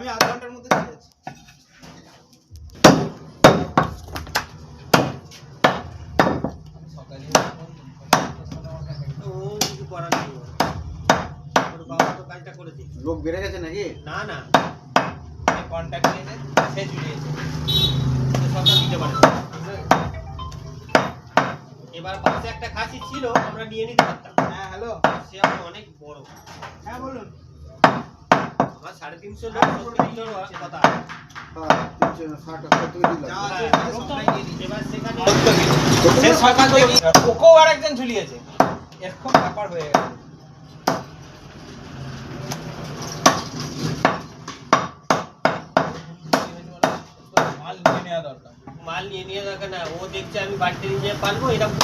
আমি আধ ঘন্টার মধ্যে চলে যাচ্ছি। সকালে কিছু করার নেই, ওর বাবা তো কাজটা করেছে। লোক বেড়ে গেছে নাকি? না না, কন্ট্যাক্ট নিয়েছে, সে জুড়িয়েছে, সরকার দিতে পারে। এবার পাশে একটা খাসি ছিল, আমরা নিয়ে নিতে পারতাম। হ্যাঁ হ্যালো, সে আমার অনেক বড়। হ্যাঁ বলুন। আমার 350 লোক কথা। হ্যাঁ 360 এবার সেখানে সরকার ওকেও আর একজন ঝুলিয়েছে, এরকম ব্যাপার হয়ে গেছে। মাল নিয়ে নেওয়া দরকার না, ও দেখছে আমি বাড়িতে নিয়ে পারবো, এরকম